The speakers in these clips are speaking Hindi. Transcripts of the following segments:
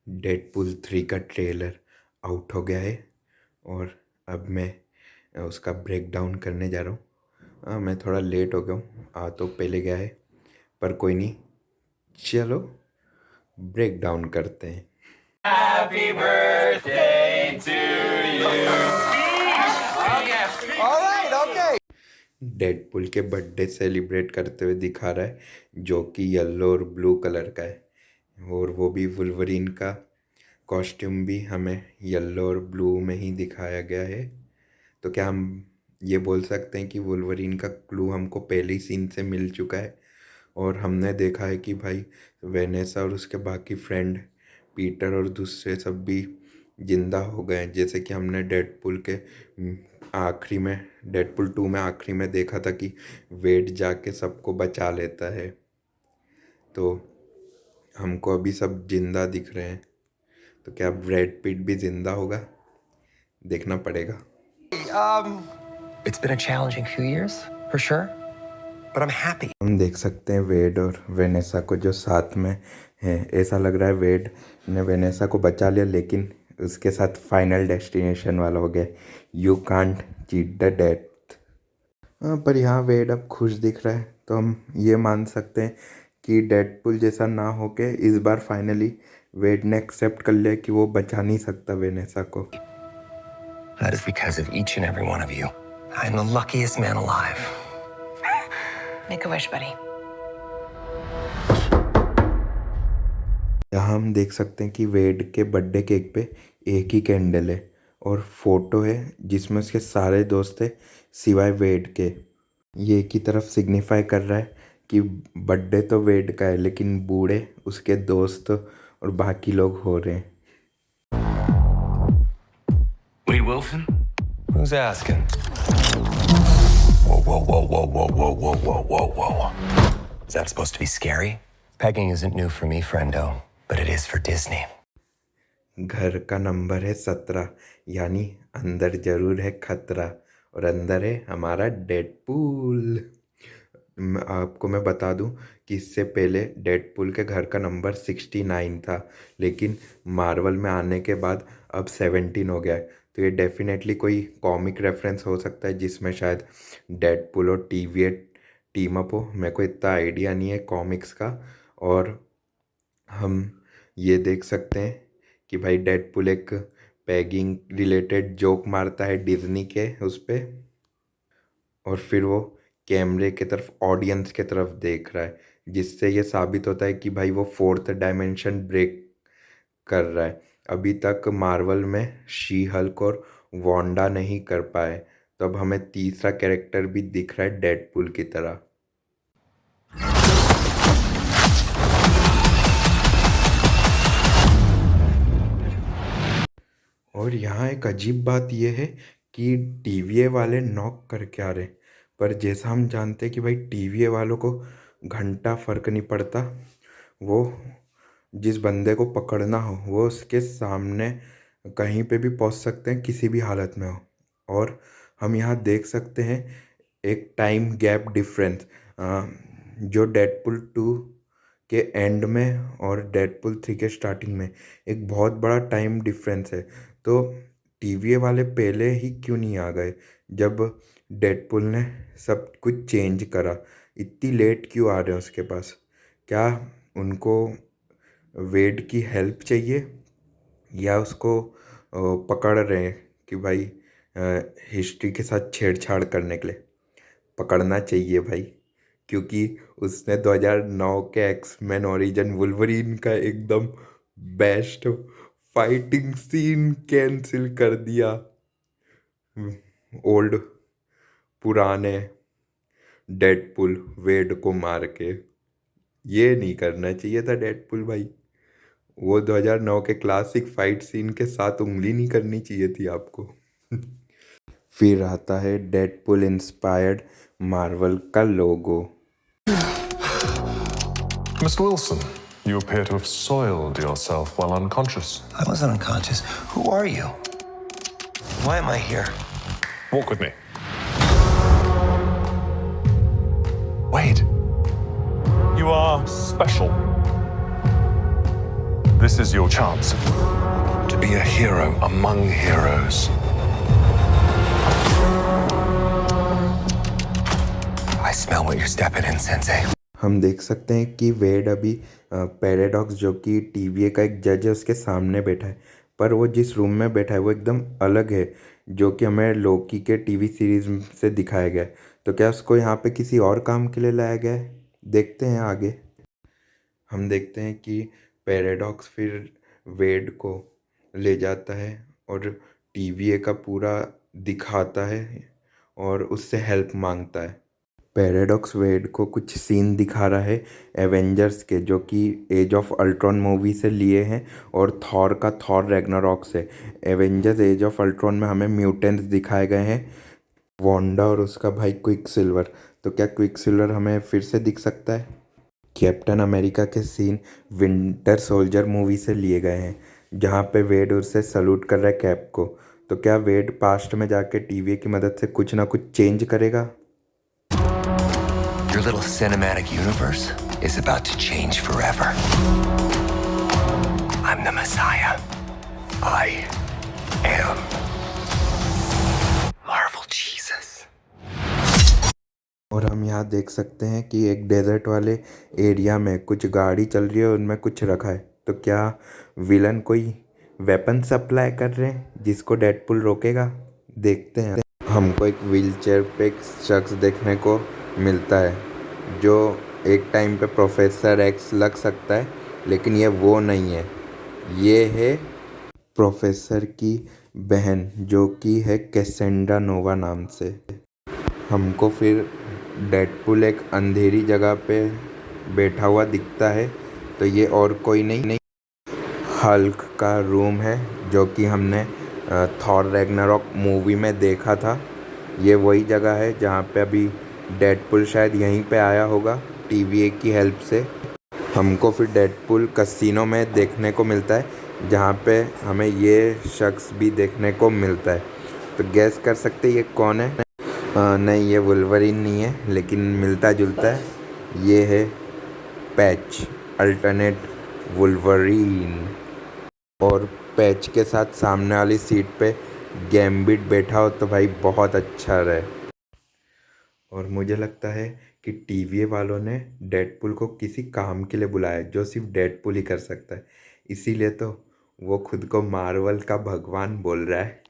डेडपुल 3 का ट्रेलर आउट हो गया है और अब मैं उसका ब्रेक डाउन करने जा रहा हूँ। मैं थोड़ा लेट हो गया हूँ, आ तो पहले गया है, पर कोई नहीं, चलो ब्रेक डाउन करते हैं। Happy birthday to you. All right, okay. Deadpool के बर्थडे सेलिब्रेट करते हुए दिखा रहा है, जो कि येलो और ब्लू कलर का है, और वो भी वुल्वरीन का कॉस्ट्यूम भी हमें येलो और ब्लू में ही दिखाया गया है। तो क्या हम ये बोल सकते हैं कि वुल्वरीन का क्लू हमको पहले ही सीन से मिल चुका है, और हमने देखा है कि भाई वेनेसा और उसके बाकी फ्रेंड पीटर और दूसरे सब भी जिंदा हो गए हैं, जैसे कि हमने डेडपुल के आखिरी में, डेडपुल 2 में आखिरी में देखा था कि वेड जाके सबको बचा लेता है। तो हमको अभी सब जिंदा दिख रहे हैं, तो क्या ब्रैड पिट भी जिंदा होगा, देखना पड़ेगा। It's been a challenging few years, for sure, but I'm happy. हम देख सकते हैं वेड और वेनेसा को जो साथ में है। ऐसा लग रहा है वेड ने वेनेसा को बचा लिया, लेकिन उसके साथ फाइनल डेस्टिनेशन वाला हो गया, you can't cheat the death. पर यहाँ वेड अब खुश दिख रहा है, तो हम ये मान सकते हैं कि डेडपुल जैसा ना होके इस बार फाइनली वेड ने एक्सेप्ट कर लिया कि वो बचा नहीं सकता वेनेसा को। That is because of each and every one of you. I'm the luckiest man alive. Make a wish, buddy. यहाँ हम देख सकते हैं कि वेड के बर्थडे केक पे एक ही कैंडल है और फोटो है जिसमें उसके सारे दोस्त हैं सिवाय वेड के। ये एक ही तरफ सिग्निफाई कर रहा है कि बर्थडे तो वेड का है, लेकिन बूढ़े उसके दोस्त और बाकी लोग हो रहे हैं। Wade Wilson? Who's asking? Whoa, whoa, whoa, whoa, whoa, whoa, whoa, whoa, whoa, whoa. Is that supposed to be scary? Pegging isn't new for me, friendo, but it is for Disney. घर का नंबर है 17, यानी अंदर जरूर है खतरा, और अंदर है हमारा डेडपुल। आपको मैं बता दूं कि इससे पहले डेडपुल के घर का नंबर 69 था, लेकिन मार्वल में आने के बाद अब 17 हो गया है। तो ये डेफिनेटली कोई कॉमिक रेफरेंस हो सकता है, जिसमें शायद डेडपुल और TVA टीम अप हो। मेरे को इतना आइडिया नहीं है कॉमिक्स का। और हम ये देख सकते हैं कि भाई डेडपुल एक पैगिंग रिलेटेड जोक मारता है डिज्नी के उस पर, और फिर वो कैमरे की तरफ, ऑडियंस की तरफ देख रहा है, जिससे ये साबित होता है कि भाई वो 4th डायमेंशन ब्रेक कर रहा है। अभी तक मार्वल में शी हल्क और वांडा नहीं कर पाए, तो अब हमें तीसरा कैरेक्टर भी दिख रहा है डेडपुल की तरह। और यहाँ एक अजीब बात यह है कि TVA वाले नॉक करके आ रहे, पर जैसा हम जानते हैं कि भाई TVA वालों को घंटा फ़र्क नहीं पड़ता, वो जिस बंदे को पकड़ना हो वो उसके सामने कहीं पे भी पहुंच सकते हैं, किसी भी हालत में हो। और हम यहाँ देख सकते हैं एक टाइम गैप डिफरेंस, जो डेडपुल 2 के एंड में और डेडपुल 3 के स्टार्टिंग में एक बहुत बड़ा टाइम डिफरेंस है। तो TVA वाले पहले ही क्यों नहीं आ गए जब डेडपुल ने सब कुछ चेंज करा? इतनी लेट क्यों आ रहे हैं उसके पास? क्या उनको वेड की हेल्प चाहिए, या उसको पकड़ रहे हैं कि भाई हिस्ट्री के साथ छेड़छाड़ करने के लिए? पकड़ना चाहिए भाई, क्योंकि उसने 2009 के एक्समैन ओरिजिन वुल्वरीन का एकदम बेस्ट फाइटिंग सीन कैंसिल कर दिया। ओल्ड पुराने डेडपुल वेड को मार के, ये नहीं करना चाहिए था डेडपुल भाई। वो 2009 के क्लासिक फाइट सीन के साथ उंगली नहीं करनी चाहिए थी आपको। फिर आता है डेडपुल इंस्पायर्ड मार्वल का लोगो। Mr. Wilson, you appear to have soiled yourself while unconscious. I wasn't unconscious. Who are you? Why am I here? Walk with me. Wade, you are special. This is your chance. To be a hero among heroes. I smell what you're stepping in, Sensei. हम देख सकते हैं कि वेड अभी पैराडॉक्स जो कि टीवीए का एक जज है उसके सामने बैठा है, पर वो जिस रूम में बैठा है वो एकदम अलग है जो कि हमें लोकी के टीवी सीरीज से दिखाया गया है। तो क्या उसको यहाँ पे किसी और काम के लिए लाया गया है? देखते हैं आगे। हम देखते हैं कि पैराडॉक्स फिर वेड को ले जाता है और टीवीए का पूरा दिखाता है और उससे हेल्प मांगता है। पैराडॉक्स वेड को कुछ सीन दिखा रहा है एवेंजर्स के जो कि एज ऑफ अल्ट्रॉन मूवी से लिए हैं और थॉर का थॉर रैग्नारॉक से। एवेंजर्स एज ऑफ अल्ट्रॉन में हमें म्यूटेंट्स दिखाए गए हैं, वांडा और उसका भाई क्विकसिल्वर। तो क्या क्विकसिल्वर हमें फिर से दिख सकता है? कैप्टन अमेरिका के सीन विंटर सोल्जर मूवी से लिए गए हैं जहाँ पे वेड उससे सल्यूट कर रहा है कैप को। तो क्या वेड पास्ट में जाके टीवी की मदद से कुछ ना कुछ चेंज करेगा? Your little cinematic universe is about to change forever. I'm the Messiah. I am Marvel Jesus. और हम यहाँ देख सकते हैं कि एक डेजर्ट वाले एरिया में कुछ गाड़ी चल रही है, उनमें कुछ रखा है। तो क्या विलन कोई वेपन सप्लाई कर रहे हैं जिसको डेडपुल रोकेगा? देखते हैं। हमको एक व्हीलचेयर पे एक शख्स देखने को मिलता है जो एक टाइम पे प्रोफेसर एक्स लग सकता है, लेकिन ये वो नहीं है। ये है प्रोफेसर की बहन जो कि है कैसेंड्रा नोवा नाम से। हमको फिर डेडपुल एक अंधेरी जगह पे बैठा हुआ दिखता है। तो ये और कोई नहीं हल्क का रूम है जो कि हमने थॉर रैग्नारॉक मूवी में देखा था। ये वही जगह है जहाँ पे अभी डेडपुल शायद यहीं पे आया होगा टीवीए की हेल्प से। हमको फिर डेडपुल कैसीनो में देखने को मिलता है जहाँ पे हमें ये शख्स भी देखने को मिलता है। तो गैस कर सकते ये कौन है? नहीं, ये वुल्वरीन नहीं है, लेकिन मिलता जुलता है। ये है पैच, अल्टरनेट वुल्वरीन। और पैच के साथ सामने वाली सीट पे गैम्बिट बैठा हो तो भाई बहुत अच्छा रहे। और मुझे लगता है कि टीवीए वालों ने डेडपुल को किसी काम के लिए बुलाया जो सिर्फ डेडपुल ही कर सकता है, इसीलिए तो वो खुद को मार्वल का भगवान बोल रहा है।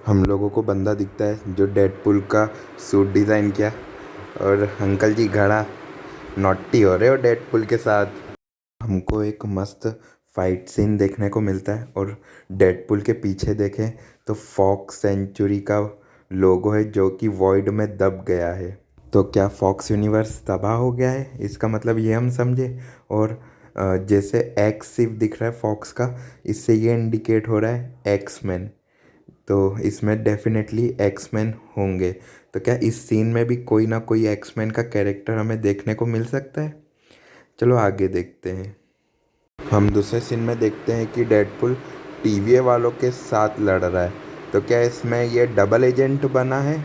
हम लोगों को बंदा दिखता है जो डेडपुल का सूट डिज़ाइन किया। और अंकल जी घड़ा नॉटी हो रहे हो डेडपुल के साथ। हमको एक मस्त फाइट सीन देखने को मिलता है और डेडपुल के पीछे देखें तो फॉक्स सेंचुरी का लोगो है जो कि वॉइड में दब गया है। तो क्या फॉक्स यूनिवर्स तबाह हो गया है? इसका मतलब ये हम समझे। और जैसे एक्स सिर्फ दिख रहा है फॉक्स का, इससे ये इंडिकेट हो रहा है एक्समैन। तो इसमें डेफिनेटली एक्समैन होंगे। तो क्या इस सीन में भी कोई ना कोई एक्समैन का कैरेक्टर हमें देखने को मिल सकता है? चलो आगे देखते हैं। हम दूसरे सीन में देखते हैं कि डेडपुल टीवीए वालों के साथ लड़ रहा है। तो क्या इसमें ये डबल एजेंट बना है?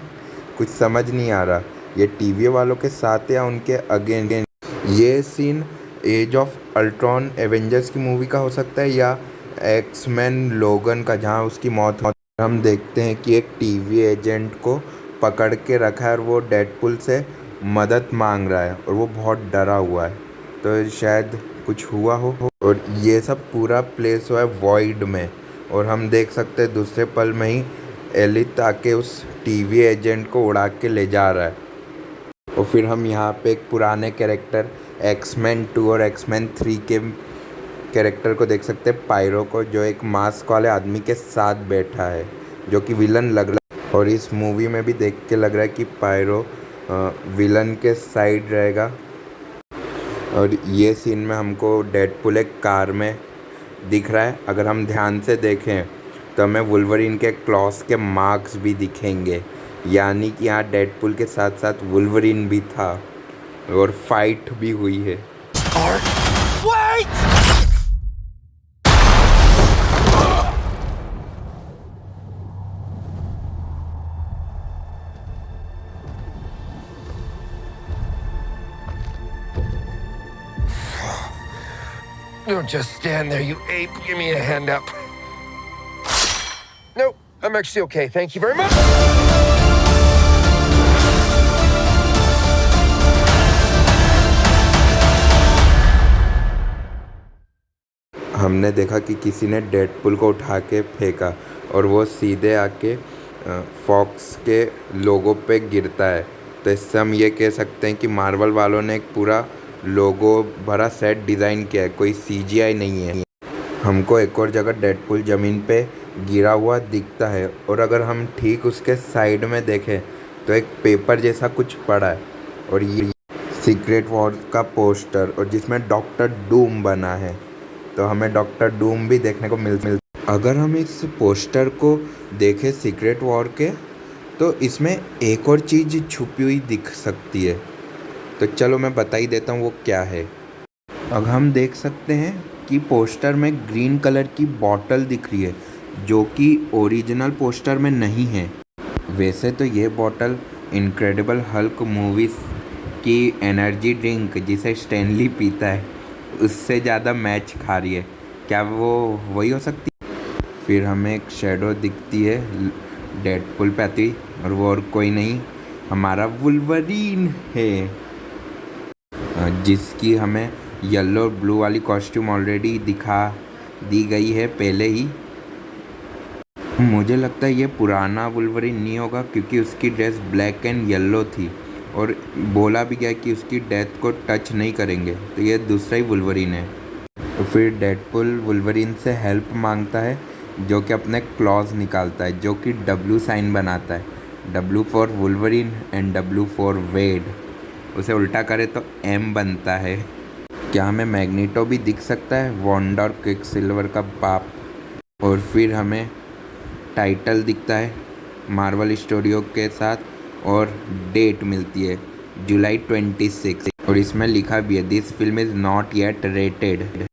कुछ समझ नहीं आ रहा, ये टीवीए वालों के साथ या उनके अगेंस्ट। ये scene Age of Ultron Avengers की मूवी का हो सकता है या एक्समैन लोगन का जहाँ उसकी मौत। हम देखते हैं कि एक टीवी एजेंट को पकड़ के रखा है और वो डेडपुल से मदद मांग रहा है और वो बहुत डरा हुआ है। तो शायद कुछ हुआ हो। और ये सब पूरा प्लेस हुआ है वॉइड में। और हम देख सकते हैं दूसरे पल में ही एलिथ आके उस टीवी एजेंट को उड़ा के ले जा रहा है। और फिर हम यहाँ पे एक पुराने कैरेक्टर एक्समैन 2 और एक्समैन 3 के कैरेक्टर को देख सकते हैं, पायरो को, जो एक मास्क वाले आदमी के साथ बैठा है जो कि विलन लग रहा है। और इस मूवी में भी देख के लग रहा है कि पायरो विलन के साइड रहेगा। और ये सीन में हमको डेडपुल एक कार में दिख रहा है। अगर हम ध्यान से देखें तो हमें वुल्वरीन के क्लॉस के मार्क्स भी दिखेंगे, यानी कि यहाँ डेडपुल के साथ साथ वुल्वरीन भी था और फाइट भी हुई है। Don't just stand there, you ape. Give me a hand up. Nope, I'm actually okay. Thank you very much. हमने देखा कि किसी ने डेडपुल को उठा के फेंका और वो सीधे आके फॉक्स के लोगो पे गिरता है। तो इससे हम ये कह सकते हैं कि मार्वल वालों ने एक पूरा लोगो भरा सेट डिज़ाइन किया है, कोई CGI नहीं है। हमको एक और जगह डेडपुल ज़मीन पे गिरा हुआ दिखता है और अगर हम ठीक उसके साइड में देखें तो एक पेपर जैसा कुछ पड़ा है और ये सीक्रेट वॉर का पोस्टर और जिसमें डॉक्टर डूम बना है। तो हमें डॉक्टर डूम भी देखने को मिल अगर हम इस पोस्टर को देखें सीक्रेट वॉर के, तो इसमें एक और चीज़ छुपी हुई दिख सकती है। तो चलो मैं बता ही देता हूँ वो क्या है। अब हम देख सकते हैं कि पोस्टर में ग्रीन कलर की बॉटल दिख रही है, जो कि ओरिजिनल पोस्टर में नहीं है। वैसे तो ये बॉटल इनक्रेडिबल हल्क मूवीज़ की एनर्जी ड्रिंक जिसे स्टैनली पीता है उससे ज़्यादा मैच खा रही है। क्या वो वही हो सकती है? फिर हमें एक शेडो दिखती है डेडपुल पे आती, और वो और कोई नहीं हमारा वुल्वरीन है, जिसकी हमें येलो ब्लू वाली कॉस्ट्यूम ऑलरेडी दिखा दी गई है पहले ही। मुझे लगता है ये पुराना वुल्वरीन नहीं होगा, क्योंकि उसकी ड्रेस ब्लैक एंड येलो थी और बोला भी गया कि उसकी डेथ को टच नहीं करेंगे। तो ये दूसरा ही वुल्वरीन है। तो फिर डेडपुल वुल्वरीन से हेल्प मांगता है, जो कि अपने क्लॉज निकालता है, जो कि W साइन बनाता है। W for Wolverine and W for Wade. उसे उल्टा करे तो M बनता है। क्या हमें मैग्नीटो भी दिख सकता है, वॉन्डा और क्विकसिल्वर का बाप। और फिर हमें टाइटल दिखता है मार्वल स्टूडियो के साथ, और डेट मिलती है जुलाई 26, और इसमें लिखा भी है this film is not yet rated.